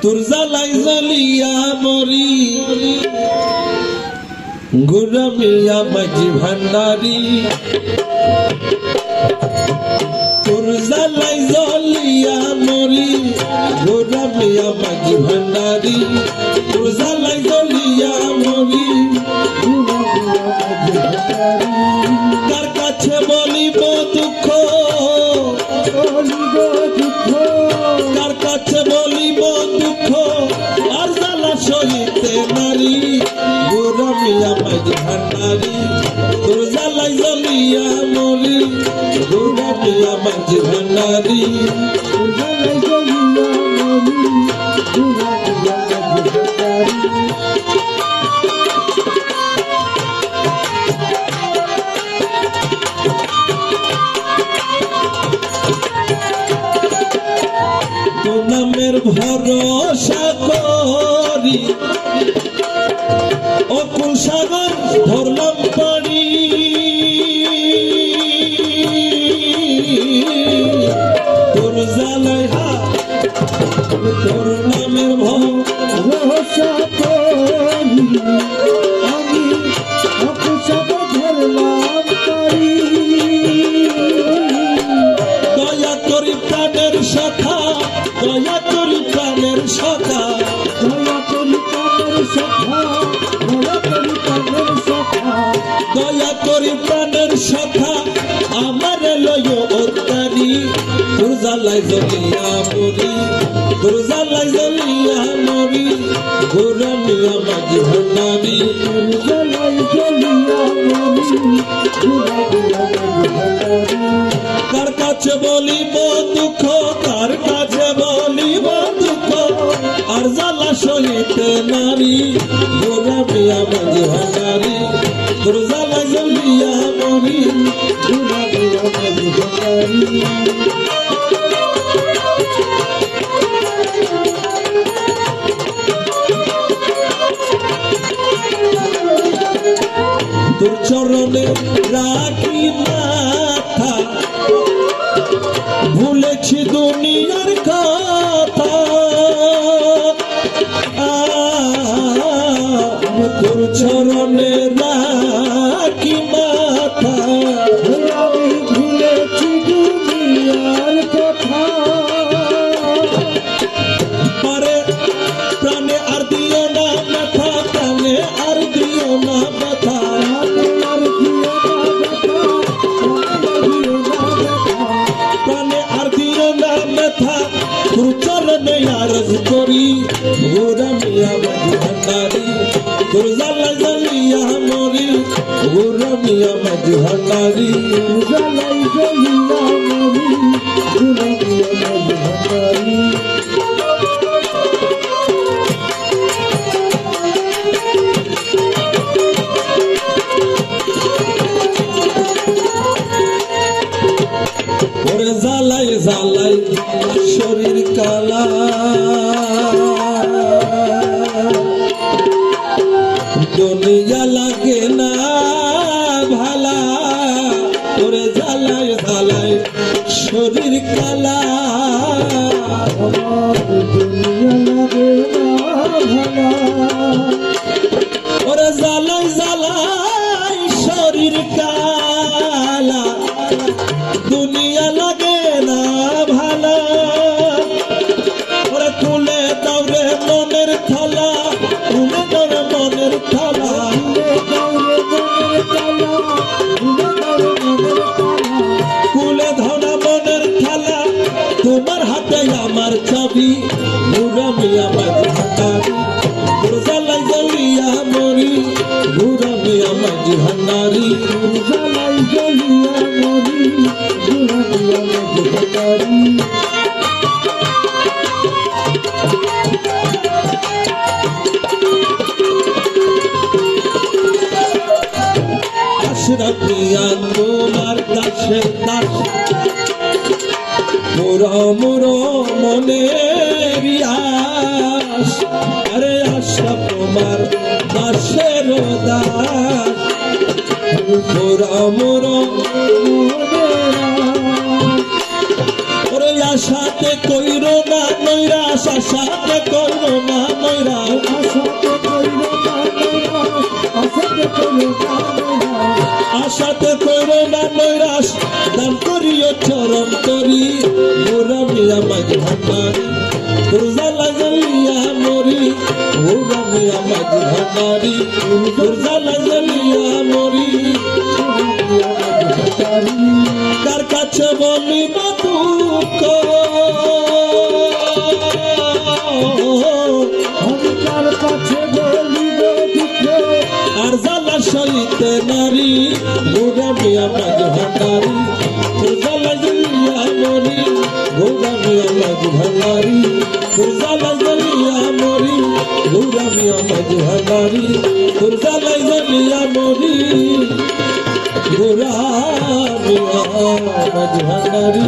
তোর জ্বালাই জ্বলিয়া মরি গুরমিয়া মাঝি ভান্ডারি তোর জ্বালাই জ্বলিয়া মরি গুরমিয়া মাঝি ভান্ডারি তোর জ্বালাই জ্বলিয়া মরি কার কাছে বলিব দুঃখ কার কাছে বলিব দুঃখ আর জ্বালা সহিতে নারী গুরমিয়া মাঝি ভান্ডারি তোর জ্বালাই জ্বলিয়া মরি গুরমিয়া মাঝি ভান্ডারি নামের ভরসা করি অকুল সাগর ধরলাম পাড়ি তোর জ্বালাই তোর নামের ভরসা করি আমি অকুল সাগর ধরলাম পাড়ি দয়া করি প্রাণের সখা দয়া করি প্রাণের সখা দয়া করি প্রাণের সখা দয়া করি প্রাণের সখা দয়া করি প্রাণের সখা আমার লয় অত্যারি তোর জ্বালাই জ্বলিয়া মরি তোর জ্বালাই জ্বলিয়া মরি গুরমিয়া মাঝি ভান্ডারি তোর জ্বালাই জ্বলিয়া মরি গুরমিয়া মাঝি ভান্ডারি কার কাছে বলিব দুঃখ কার কাছে বলিব দুঃখ আর জ্বালা সহিতে নারী গুরমিয়া মাঝি ভান্ডারি তোর জ্বালা জ্বলিয়া মরি গুরমিয়া মাঝি ভান্ডারি তোর চরণে রাখি মাথা ভুলেছি দুনিয়ার কথা তোর চরণে রাখি মাথা আমি ভুলেছি দুনিয়ার কথা পারে প্রাণে আর দিও না ব্যথা প্রাণে আর দিও না ব্যথা প্রাণে আর দিও না ব্যথা তোর চরণে আরজ করি গুরমিয়া মাঝি ভান্ডারি তোর জ্বালা জ্বলিয়া মরি গুরমিয়া মাঝি ভান্ডারি জ্বালাই জ্বলিয়া মরি গুরমিয়া মাঝি ভান্ডারি ওরে জ্বালাই জ্বালাই শরীর কালা দুনিয়া লাগে না ভালা ওরে জ্বালাই জ্বালাই শরীর কালা দুনিয়া লাগে না ভালা ওরে জ্বালাই জ্বালাই শরীর কালা দুনিয়া লাগে না ভালা ওরে তুলে দাওরে মনের থালা তুলে দাওরে মনের থালা তুলে ধরা মনের থালা তোমার হাতে আমার চাবি গুরমিয়া মাঝি ভান্ডারি তোর জ্বালাই জ্বলিয়া মরি গুরমিয়া মাঝি ভান্ডারি তোর জ্বালাই জ্বলিয়া মরি গুরমিয়া মাঝি ভান্ডারি আশরাফিয়া তোমার দাসে দাস মোরা মোরা মনের আশ আরে আশা তোমার দাসের দাস মোরা মোরা মনের আশাতে কইরো না নৈরাশ আশাতে কইল না নৈরাশ আশাতে কইল না নৈরাশ দান করিও চরণ তরি মোরা মিয়া মাঝ ভান্ডারি তোর জ্বালা জ্বালিয়া মরি মোরা মিয়া মাঝ ভান্ডারি তোর জ্বালা জ্বালিয়া মরি কার কাছে বলি না দুঃখ আর জ্বালা সইতে নারী মোরা মিয়া মাঝ ভান্ডারি তোর জ্বালা জ্বালিয়া মরি মোরা মিয়া মাঝ ভান্ডারি তোর জ্বালা জ্বালিয়া মরি মোরা মিয়া মাঝ ভান্ডারি তোর জ্বালা জ্বালিয়া মরি মোরা মিয়া মাঝ ভান্ডারি